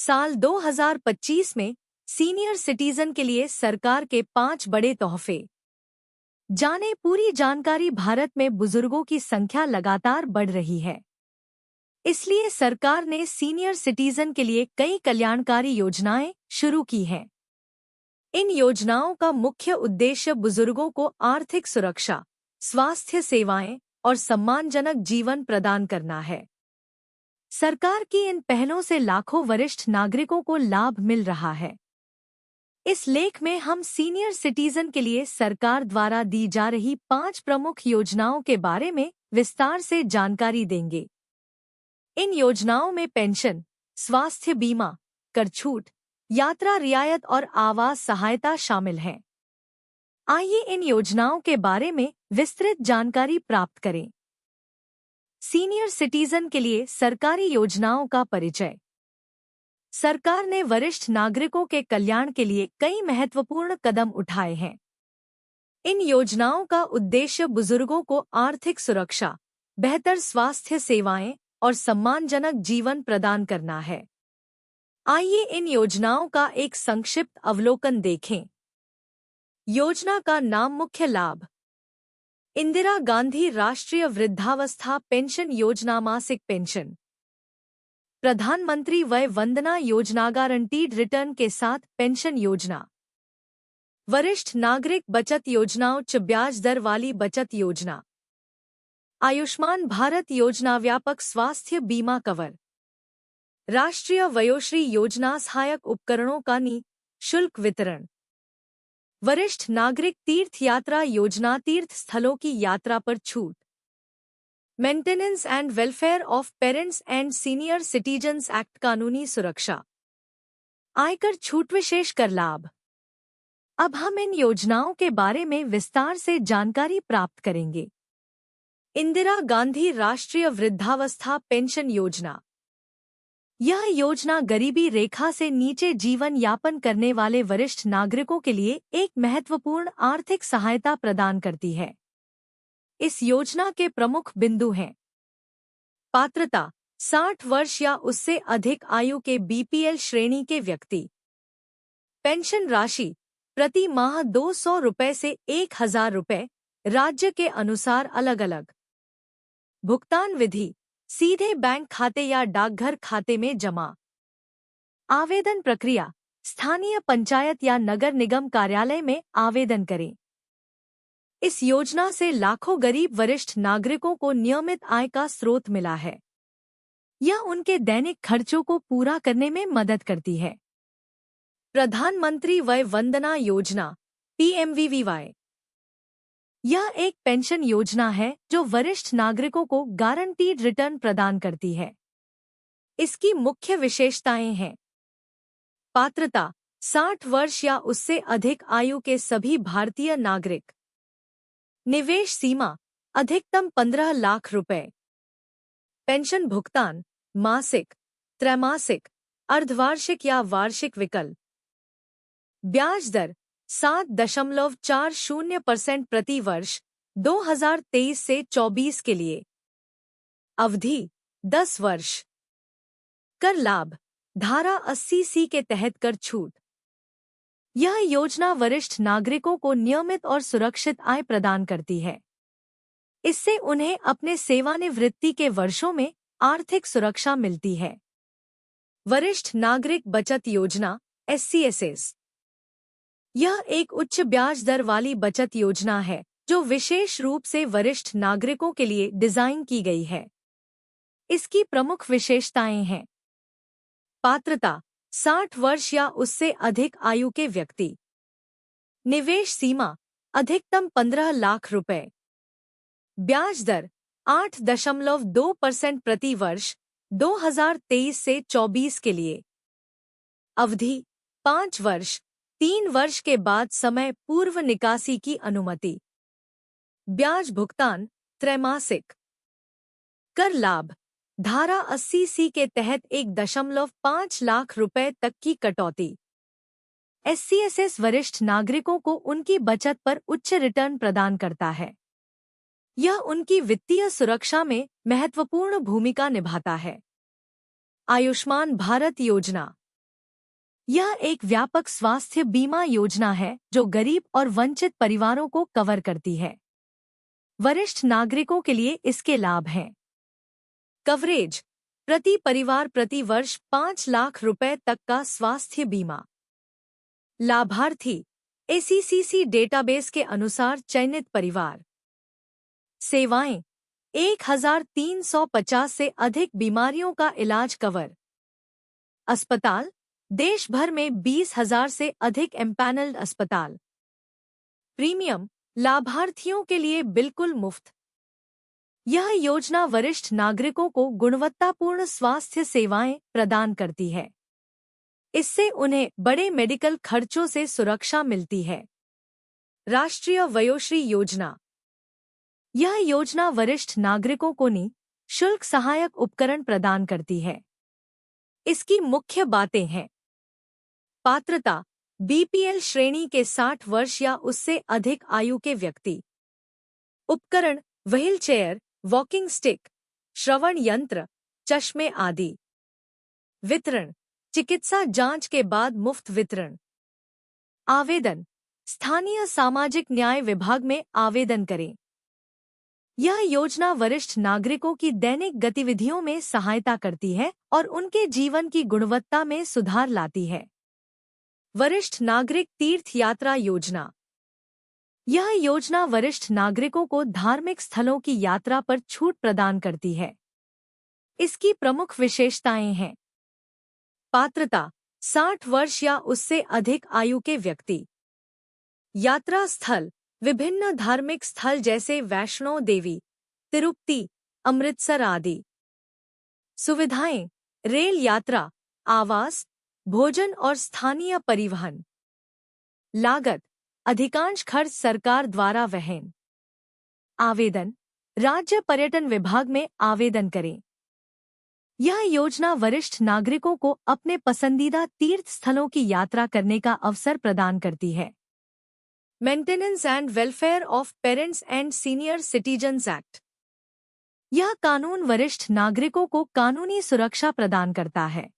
साल 2025 में senior citizen के लिए सरकार के 5 बड़े तोहफे। जाने पूरी जानकारी। भारत में बुजुर्गों की संख्या लगातार बढ़ रही है, इसलिए सरकार ने सीनियर सिटीजन के लिए कई कल्याणकारी योजनाएं शुरू की हैं। इन योजनाओं का मुख्य उद्देश्य बुजुर्गों को आर्थिक सुरक्षा, स्वास्थ्य सेवाएं और सम्मानजनक जीवन प्रदान करना है। सरकार की इन पहलों से लाखों वरिष्ठ नागरिकों को लाभ मिल रहा है। इस लेख में हम सीनियर सिटीजन के लिए सरकार द्वारा दी जा रही 5 प्रमुख योजनाओं के बारे में विस्तार से जानकारी देंगे। इन योजनाओं में पेंशन, स्वास्थ्य बीमा, कर छूट, यात्रा रियायत और आवास सहायता शामिल हैं। आइए इन योजनाओं के बारे में विस्तृत जानकारी प्राप्त करें। सीनियर सिटीजन के लिए सरकारी योजनाओं का परिचय। सरकार ने वरिष्ठ नागरिकों के कल्याण के लिए कई महत्वपूर्ण कदम उठाए हैं। इन योजनाओं का उद्देश्य बुजुर्गों को आर्थिक सुरक्षा, बेहतर स्वास्थ्य सेवाएं और सम्मानजनक जीवन प्रदान करना है। आइए इन योजनाओं का एक संक्षिप्त अवलोकन देखें। योजना का नाम। मुख्य लाभ। इंदिरा गांधी राष्ट्रीय वृद्धावस्था पेंशन योजना। मासिक पेंशन। प्रधानमंत्री वय वंदना योजना। गारंटीड रिटर्न के साथ पेंशन योजना। वरिष्ठ नागरिक बचत योजना। उच्च ब्याज दर वाली बचत योजना। आयुष्मान भारत योजना। व्यापक स्वास्थ्य बीमा कवर। राष्ट्रीय वयोश्री योजना। सहायक उपकरणों का निःशुल्क वितरण। वरिष्ठ नागरिक तीर्थ यात्रा योजना। तीर्थ स्थलों की यात्रा पर छूट। Maintenance and welfare of parents and senior citizens act. कानूनी सुरक्षा। आयकर छूट। विशेष कर लाभ। अब हम इन योजनाओं के बारे में विस्तार से जानकारी प्राप्त करेंगे। इंदिरा गांधी राष्ट्रीय वृद्धावस्था पेंशन योजना। यह योजना गरीबी रेखा से नीचे जीवन यापन करने वाले वरिष्ठ नागरिकों के लिए एक महत्वपूर्ण आर्थिक सहायता प्रदान करती है। इस योजना के प्रमुख बिंदु हैं। पात्रता। 60 वर्ष या उससे अधिक आयु के बीपीएल श्रेणी के व्यक्ति। पेंशन राशि प्रति माह 200 रुपये से 1000 रुपये, राज्य के अनुसार अलग अलग। भुगतान विधि। सीधे बैंक खाते या डाकघर खाते में जमा। आवेदन प्रक्रिया। स्थानीय पंचायत या नगर निगम कार्यालय में आवेदन करें। इस योजना से लाखों गरीब वरिष्ठ नागरिकों को नियमित आय का स्रोत मिला है। यह उनके दैनिक खर्चों को पूरा करने में मदद करती है। प्रधानमंत्री वय वंदना योजना (PMVVY). यह एक पेंशन योजना है जो वरिष्ठ नागरिकों को गारंटीड रिटर्न प्रदान करती है। इसकी मुख्य विशेषताएं हैं। पात्रता। 60 वर्ष या उससे अधिक आयु के सभी भारतीय नागरिक। निवेश सीमा अधिकतम 15 लाख रुपए। पेंशन भुगतान मासिक, त्रैमासिक, अर्धवार्षिक या वार्षिक विकल्प। ब्याज दर 7.40% प्रति वर्ष 2023 से 24 के लिए। अवधि 10 वर्ष। कर लाभ। धारा 80C के तहत कर छूट। यह योजना वरिष्ठ नागरिकों को नियमित और सुरक्षित आय प्रदान करती है। इससे उन्हें अपने सेवानिवृत्ति के वर्षों में आर्थिक सुरक्षा मिलती है। वरिष्ठ नागरिक बचत योजना (SCSS). यह एक उच्च ब्याज दर वाली बचत योजना है जो विशेष रूप से वरिष्ठ नागरिकों के लिए डिजाइन की गई है। इसकी प्रमुख विशेषताएं हैं। पात्रता। 60 वर्ष या उससे अधिक आयु के व्यक्ति। निवेश सीमा अधिकतम 15 लाख रुपए। ब्याज दर 8.2% प्रति वर्ष 2023 से 24 के लिए। अवधि 5 वर्ष। 3 वर्ष के बाद समय पूर्व निकासी की अनुमति। ब्याज भुगतान त्रैमासिक। कर लाभ। धारा 80C के तहत 1.5 लाख रुपए तक की कटौती। SCSS वरिष्ठ नागरिकों को उनकी बचत पर उच्च रिटर्न प्रदान करता है। यह उनकी वित्तीय सुरक्षा में महत्वपूर्ण भूमिका निभाता है। आयुष्मान भारत योजना। यह एक व्यापक स्वास्थ्य बीमा योजना है जो गरीब और वंचित परिवारों को कवर करती है। वरिष्ठ नागरिकों के लिए इसके लाभ हैं। कवरेज: प्रति परिवार प्रति वर्ष 5 लाख रुपए तक का स्वास्थ्य बीमा। लाभार्थी: एसीसीसी डेटाबेस के अनुसार चयनित परिवार। सेवाएं: 1350 से अधिक बीमारियों का इलाज कवर। अस्पताल: देश भर में 20,000 से अधिक एम्पैनल्ड अस्पताल। प्रीमियम: लाभार्थियों के लिए बिल्कुल मुफ्त। यह योजना वरिष्ठ नागरिकों को गुणवत्तापूर्ण स्वास्थ्य सेवाएं प्रदान करती है। इससे उन्हें बड़े मेडिकल खर्चों से सुरक्षा मिलती है। राष्ट्रीय वयोश्री योजना: यह योजना वरिष्ठ नागरिकों को निःशुल्क सहायक उपकरण प्रदान करती है। इसकी मुख्य बातें हैं। पात्रता: बीपीएल श्रेणी के 60 वर्ष या उससे अधिक आयु के व्यक्ति। उपकरण: व्हीलचेयर, वॉकिंग स्टिक, श्रवण यंत्र, चश्मे आदि। वितरण: चिकित्सा जांच के बाद मुफ्त वितरण। आवेदन: स्थानीय सामाजिक न्याय विभाग में आवेदन करें। यह योजना वरिष्ठ नागरिकों की दैनिक गतिविधियों में सहायता करती है और उनके जीवन की गुणवत्ता में सुधार लाती है। वरिष्ठ नागरिक तीर्थ यात्रा योजना: यह योजना वरिष्ठ नागरिकों को धार्मिक स्थलों की यात्रा पर छूट प्रदान करती है। इसकी प्रमुख विशेषताएं हैं। पात्रता: 60 वर्ष या उससे अधिक आयु के व्यक्ति। यात्रा स्थल: विभिन्न धार्मिक स्थल जैसे वैष्णो देवी, तिरुपति, अमृतसर आदि। सुविधाएं: रेल यात्रा, आवास, भोजन और स्थानीय परिवहन। लागत: अधिकांश खर्च सरकार द्वारा वहन। आवेदन: राज्य पर्यटन विभाग में आवेदन करें। यह योजना वरिष्ठ नागरिकों को अपने पसंदीदा तीर्थ स्थलों की यात्रा करने का अवसर प्रदान करती है। Maintenance and welfare of parents and senior citizens act: यह कानून वरिष्ठ नागरिकों को कानूनी सुरक्षा प्रदान करता है।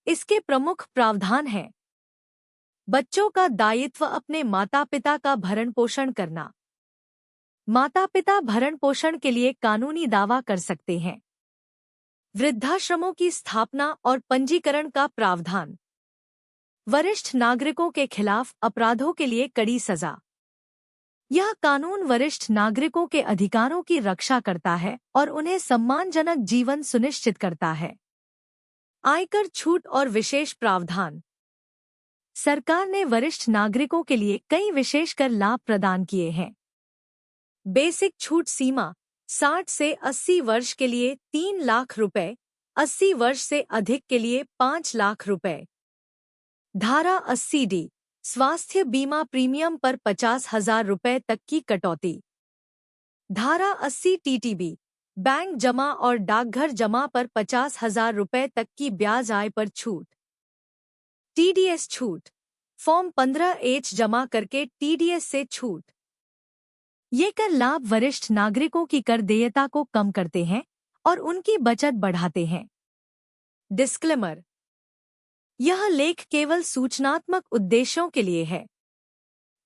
इसके प्रमुख प्रावधान हैं। बच्चों का दायित्व अपने माता पिता का भरण पोषण करना। माता पिता भरण पोषण के लिए कानूनी दावा कर सकते हैं। वृद्धाश्रमों की स्थापना और पंजीकरण का प्रावधान। वरिष्ठ नागरिकों के खिलाफ अपराधों के लिए कड़ी सजा। यह कानून वरिष्ठ नागरिकों के अधिकारों की रक्षा करता है और उन्हें सम्मानजनक जीवन सुनिश्चित करता है। आयकर छूट और विशेष प्रावधान: सरकार ने वरिष्ठ नागरिकों के लिए कई विशेष कर लाभ प्रदान किए हैं। बेसिक छूट सीमा: 60 से 80 वर्ष के लिए 3 लाख रुपए, 80 वर्ष से अधिक के लिए 5 लाख रुपए। धारा 80D: स्वास्थ्य बीमा प्रीमियम पर 50,000 रुपए तक की कटौती। धारा 80TTB: बैंक जमा और डाकघर जमा पर 50,000 रुपए तक की ब्याज आय पर छूट। TDS छूट: फॉर्म 15H जमा करके TDS से छूट। ये कर लाभ वरिष्ठ नागरिकों की कर देयता को कम करते हैं और उनकी बचत बढ़ाते हैं। डिस्क्लेमर: यह लेख केवल सूचनात्मक उद्देश्यों के लिए है।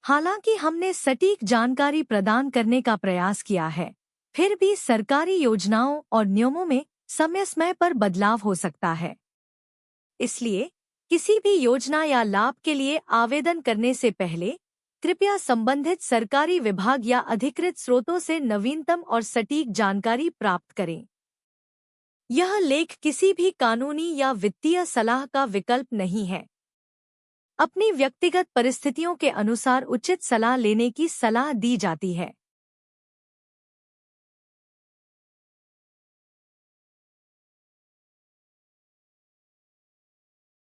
हालांकि हमने सटीक जानकारी प्रदान करने का प्रयास किया है, फिर भी सरकारी योजनाओं और नियमों में समय समय पर बदलाव हो सकता है। इसलिए किसी भी योजना या लाभ के लिए आवेदन करने से पहले कृपया संबंधित सरकारी विभाग या अधिकृत स्रोतों से नवीनतम और सटीक जानकारी प्राप्त करें। यह लेख किसी भी कानूनी या वित्तीय सलाह का विकल्प नहीं है। अपनी व्यक्तिगत परिस्थितियों के अनुसार उचित सलाह लेने की सलाह दी जाती है।